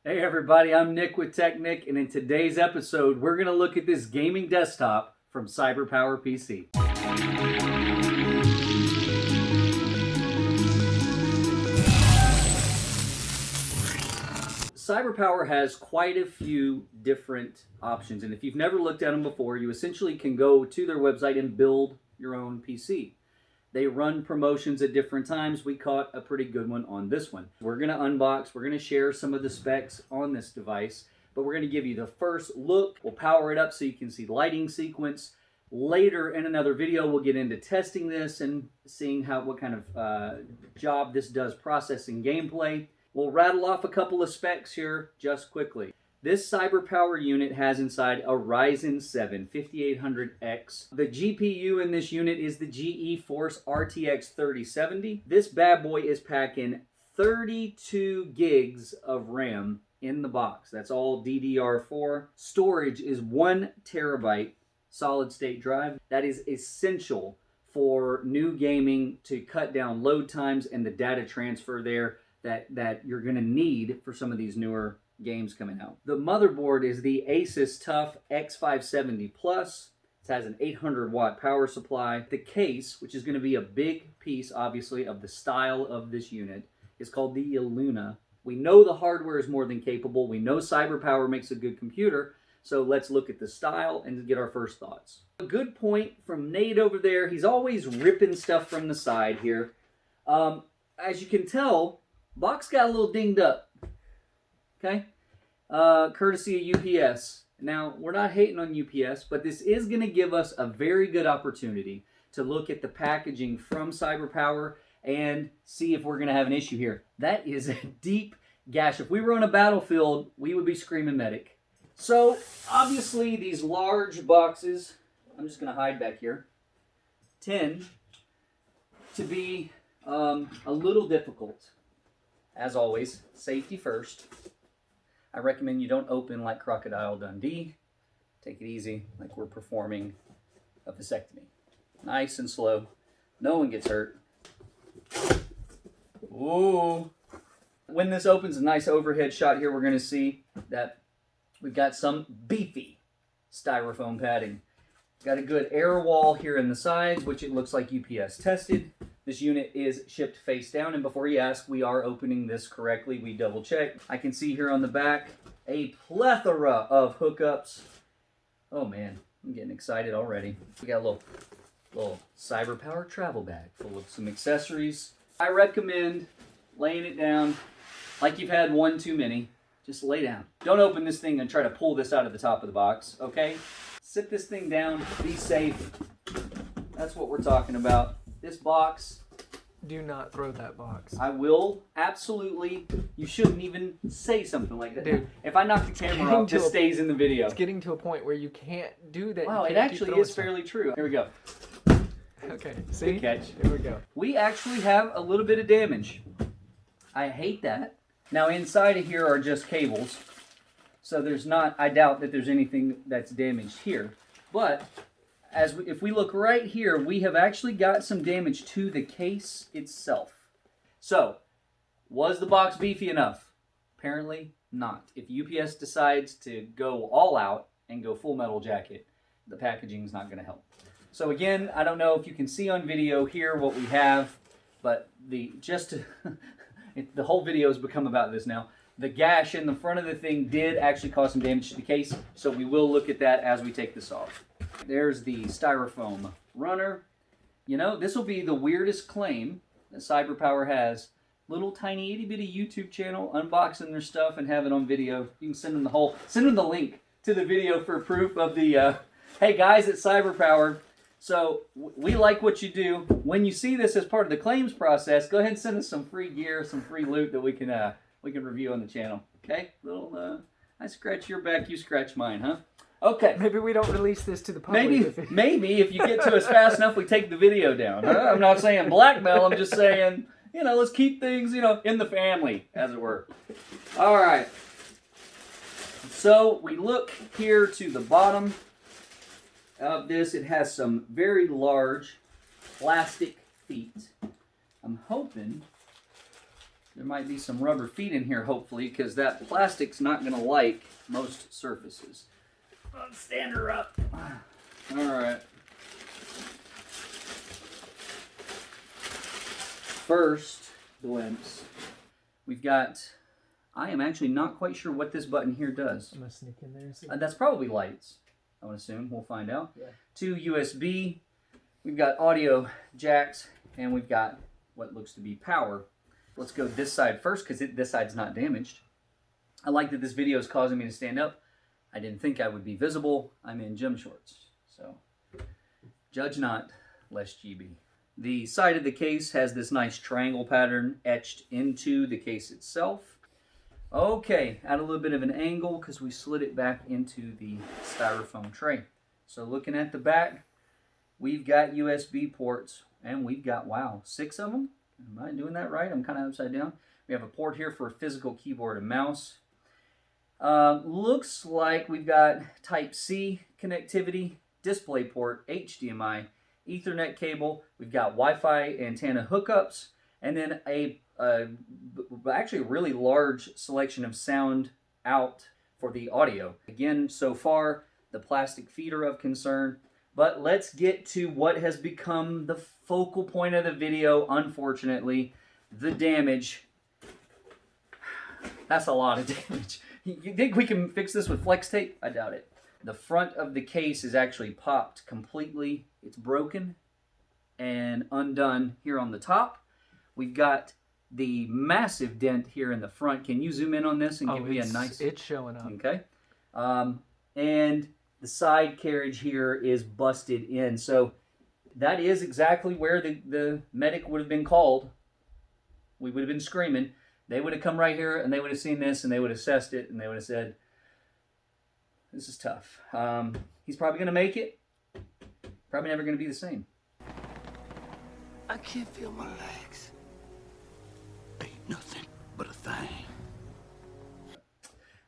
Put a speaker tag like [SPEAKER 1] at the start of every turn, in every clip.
[SPEAKER 1] Hey everybody, I'm Nick with tech-Nic, and in today's episode, we're going to look at this gaming desktop from CyberPower PC. CyberPower has quite a few different options, and if you've never looked at them before, you essentially can go to their website and build your own PC. They run promotions at different times. We caught a pretty good one on this one. We're going to unbox, we're going to share some of the specs on this device, but we're going to give you the first look. We'll power it up so you can see the lighting sequence. Later in another video, we'll get into testing this and seeing what kind of job this does processing gameplay. We'll rattle off a couple of specs here just quickly. This CyberPower unit has inside a Ryzen 7 5800X. The GPU in this unit is the GeForce RTX 3070. This bad boy is packing 32 gigs of RAM in the box. That's all DDR4. Storage is 1 terabyte solid state drive. That is essential for new gaming to cut down load times and the data transfer there that you're going to need for some of these newer games coming out. The motherboard is the Asus TUF X570 Plus. It has an 800 watt power supply. The case, which is going to be a big piece, obviously, of the style of this unit, is called the Eluna. We know the hardware is more than capable. We know CyberPower makes a good computer. So let's look at the style and get our first thoughts. A good point from Nate over there. He's always ripping stuff from the side here. As you can tell, box got a little dinged up. Okay? Courtesy of UPS. Now, we're not hating on UPS, but this is going to give us a very good opportunity to look at the packaging from CyberPower and see if we're going to have an issue here. That is a deep gash. If we were on a battlefield, we would be screaming medic. So, obviously, these large boxes, I'm just going to hide back here, tend to be a little difficult. As always, safety first. I recommend you don't open like Crocodile Dundee. Take it easy, like we're performing a vasectomy. Nice and slow. No one gets hurt. Ooh. When this opens, a nice overhead shot here, we're going to see that we've got some beefy styrofoam padding. Got a good air wall here in the sides, which it looks like UPS tested. This unit is shipped face down, and before you ask, we are opening this correctly. We double check. I can see here on the back a plethora of hookups. Oh man, I'm getting excited already. We got a little CyberPower travel bag full of some accessories. I recommend laying it down like you've had one too many. Just lay down. Don't open this thing and try to pull this out of the top of the box, okay? Sit this thing down, be safe. That's what we're talking about. This box.
[SPEAKER 2] Do not throw that box.
[SPEAKER 1] I will. Absolutely. You shouldn't even say something like that.
[SPEAKER 2] Dude,
[SPEAKER 1] if I knock the camera off, this stays in the video.
[SPEAKER 2] It's getting to a point where you can't do that.
[SPEAKER 1] Wow, it actually is fairly true. Here we go.
[SPEAKER 2] Okay, see?
[SPEAKER 1] Good catch.
[SPEAKER 2] Here we go.
[SPEAKER 1] We actually have a little bit of damage. I hate that. Now inside of here are just cables. So I doubt that there's anything that's damaged here. But if we look right here, we have actually got some damage to the case itself. So, was the box beefy enough? Apparently not. If UPS decides to go all out and go full metal jacket, the packaging is not going to help. So again, I don't know if you can see on video here what we have, but the whole video has become about this now. The gash in the front of the thing did actually cause some damage to the case, so we will look at that as we take this off. There's the styrofoam runner. You know, this will be the weirdest claim that CyberPower has. Little tiny itty bitty YouTube channel unboxing their stuff and have it on video. You can send them the link to the video for proof of the, hey guys at CyberPower. So we like what you do. When you see this as part of the claims process, go ahead and send us some free gear, some free loot that we can review on the channel. Okay? I scratch your back, you scratch mine, huh? Okay.
[SPEAKER 2] Maybe we don't release this to the public.
[SPEAKER 1] Maybe if you get to us fast enough, we take the video down. Huh? I'm not saying blackmail. I'm just saying, let's keep things, in the family, as it were. All right. So we look here to the bottom of this. It has some very large plastic feet. I'm hoping There might be some rubber feet in here, hopefully, because that plastic's not going to like most surfaces. Let's stand her up. All right. First glimpse, we've got, I am actually not quite sure what this button here does.
[SPEAKER 2] I'm going to sneak in there and see.
[SPEAKER 1] That's probably lights, I would assume. We'll find out.
[SPEAKER 2] Yeah.
[SPEAKER 1] 2 USB. We've got audio jacks, and we've got what looks to be power. Let's go this side first, because this side's not damaged. I like that this video is causing me to stand up. I didn't think I would be visible. I'm in gym shorts, so judge not, less GB. The side of the case has this nice triangle pattern etched into the case itself. Okay, at a little bit of an angle because we slid it back into the styrofoam tray. So looking at the back, we've got USB ports, and we've got, wow, 6 of them? Am I doing that right? I'm kind of upside down. We have a port here for a physical keyboard and mouse. Looks like we've got Type-C connectivity, display port, HDMI, Ethernet cable. We've got Wi-Fi antenna hookups, and then actually a really large selection of sound out for the audio. Again, so far, the plastic feet are of concern. But let's get to what has become the focal point of the video, unfortunately, the damage. That's a lot of damage. You think we can fix this with flex tape? I doubt it. The front of the case is actually popped completely. It's broken and undone here on the top. We've got the massive dent here in the front. Can you zoom in on this and give me a nice...
[SPEAKER 2] It's showing up.
[SPEAKER 1] Okay. And the side carriage here is busted in. So that is exactly where the medic would have been called. We would have been screaming. They would have come right here and they would have seen this and they would have assessed it and they would have said, this is tough. He's probably going to make it. Probably never going to be the same.
[SPEAKER 3] I can't feel my legs. Ain't nothing but a thing.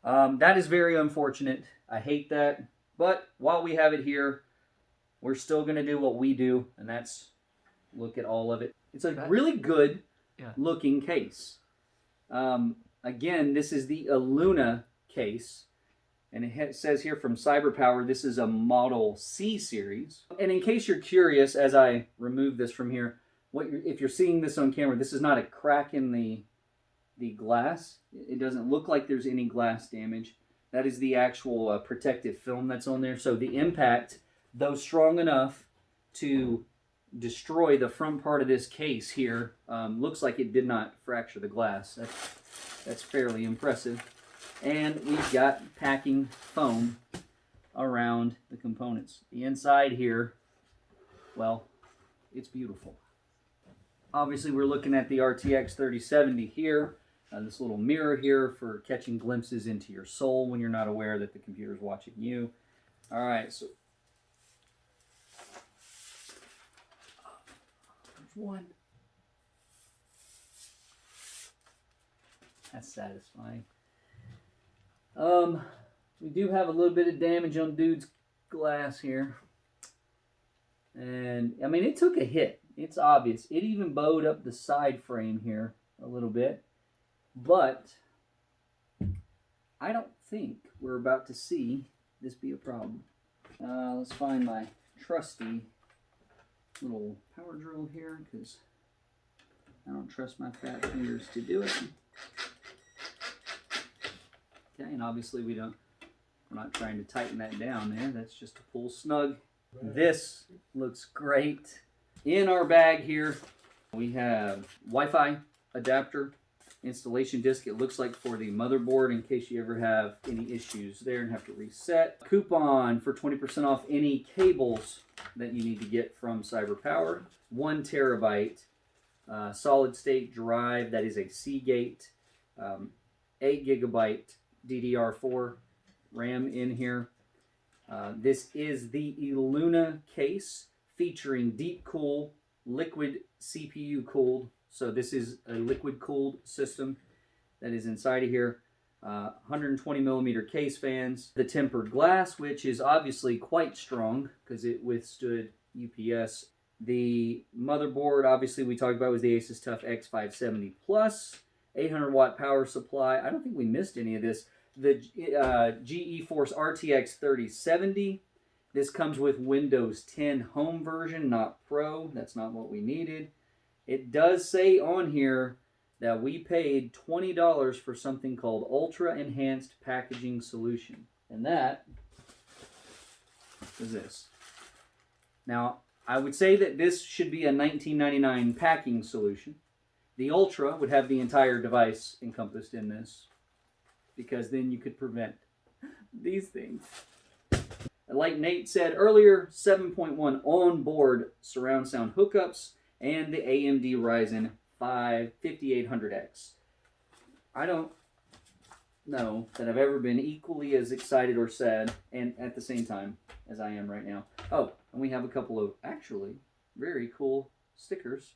[SPEAKER 1] That is very unfortunate. I hate that. But while we have it here, we're still going to do what we do, and that's look at all of it. It's a really good looking case. Again, this is the Eluna case, and it says here from CyberPower, this is a Model C series. And in case you're curious, as I remove this from here, if you're seeing this on camera, this is not a crack in the glass. It doesn't look like there's any glass damage. That is the actual protective film that's on there. So the impact, though strong enough to destroy the front part of this case here, looks like it did not fracture the glass. That's fairly impressive. And we've got packing foam around the components. The inside here, well, it's beautiful. Obviously, we're looking at the RTX 3070 here. This little mirror here for catching glimpses into your soul when you're not aware that the computer's watching you. All right, so there's one. That's satisfying. We do have a little bit of damage on dude's glass here. And, I mean, it took a hit. It's obvious. It even bowed up the side frame here a little bit. But I don't think we're about to see this be a problem. Let's find my trusty little power drill here, because I don't trust my fat fingers to do it. Okay, and obviously we're not trying to tighten that down there. That's just to pull snug. This looks great. In our bag here, we have Wi-Fi adapter, installation disc, it looks like, for the motherboard in case you ever have any issues there and have to reset. Coupon for 20% off any cables that you need to get from CyberPower. 1 terabyte solid state drive, that is a Seagate. 8 gigabyte DDR4 RAM in here. This is the Eluna case featuring deep cool, liquid CPU cooled. So this is a liquid cooled system that is inside of here. 120 millimeter case fans. The tempered glass, which is obviously quite strong because it withstood UPS. The motherboard, obviously we talked about, was the Asus TUF X570 Plus. 800 watt power supply. I don't think we missed any of this. The GeForce RTX 3070. This comes with Windows 10 Home version, not Pro. That's not what we needed. It does say on here that we paid $20 for something called Ultra Enhanced Packaging Solution. And that is this. Now, I would say that this should be a $19.99 packing solution. The Ultra would have the entire device encompassed in this, because then you could prevent these things. Like Nate said earlier, 7.1 on-board surround sound hookups and the AMD Ryzen 5 5800X. I don't know that I've ever been equally as excited or sad and at the same time as I am right now. Oh, and we have a couple of actually very cool stickers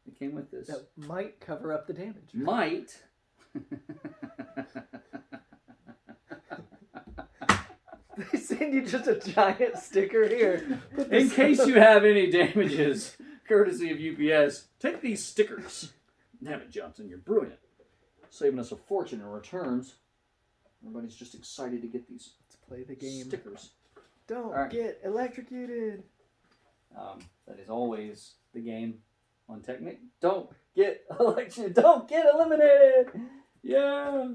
[SPEAKER 1] that came with this.
[SPEAKER 2] That might cover up the damage.
[SPEAKER 1] Might.
[SPEAKER 2] They send you just a giant sticker here.
[SPEAKER 1] In case you have any damages, courtesy of UPS, take these stickers. Damn it, Johnson, you're brilliant. Saving us a fortune in returns. Everybody's just excited to get these
[SPEAKER 2] Let's play the game.
[SPEAKER 1] stickers.
[SPEAKER 2] Don't get electrocuted.
[SPEAKER 1] That is always the game on tech-Nic. Don't get electrocuted. Don't get eliminated. Yeah.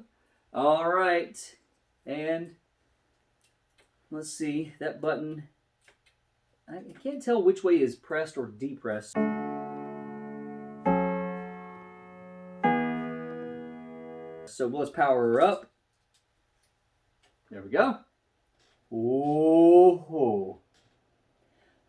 [SPEAKER 1] All right. And let's see. That button. I can't tell which way is pressed or depressed. So let's power her up. There we go. Oh,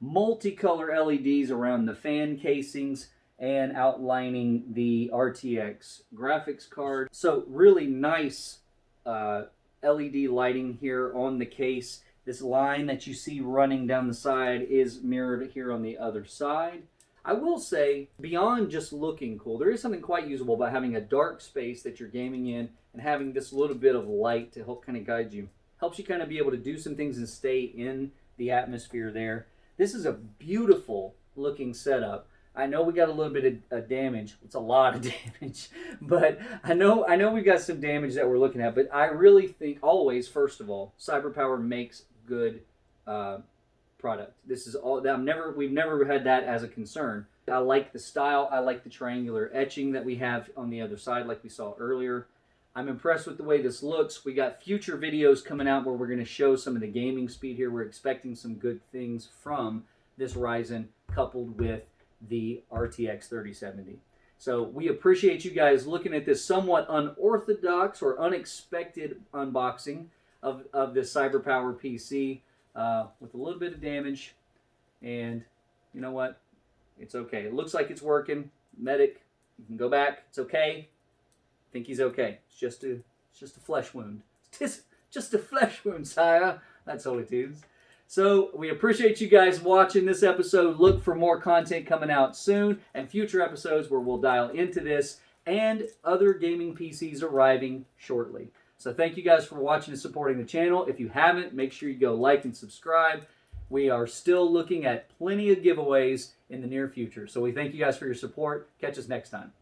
[SPEAKER 1] multicolor LEDs around the fan casings and outlining the RTX graphics card. So really nice LED lighting here on the case. This line that you see running down the side is mirrored here on the other side. I will say, beyond just looking cool, there is something quite usable about having a dark space that you're gaming in and having this little bit of light to help kind of guide you. Helps you kind of be able to do some things and stay in the atmosphere there. This is a beautiful looking setup. I know we got a little bit of damage. It's a lot of damage. But I know we've got some damage that we're looking at. But I really think always, first of all, CyberPower makes good product. This is all we've never had that as a concern. I like the style. I like the triangular etching that we have on the other side like we saw earlier. I'm impressed with the way this looks. We got future videos coming out where we're going to show some of the gaming speed here. We're expecting some good things from this Ryzen coupled with the RTX 3070. So we appreciate you guys looking at this somewhat unorthodox or unexpected unboxing of this CyberPower PC with a little bit of damage. And you know what? It's okay. It looks like it's working. Medic, you can go back. It's okay. I think he's okay. It's just a flesh wound. It's just a flesh wound, sire. That's all it is. So we appreciate you guys watching this episode. Look for more content coming out soon and future episodes where we'll dial into this and other gaming PCs arriving shortly. So thank you guys for watching and supporting the channel. If you haven't, make sure you go like and subscribe. We are still looking at plenty of giveaways in the near future. So we thank you guys for your support. Catch us next time.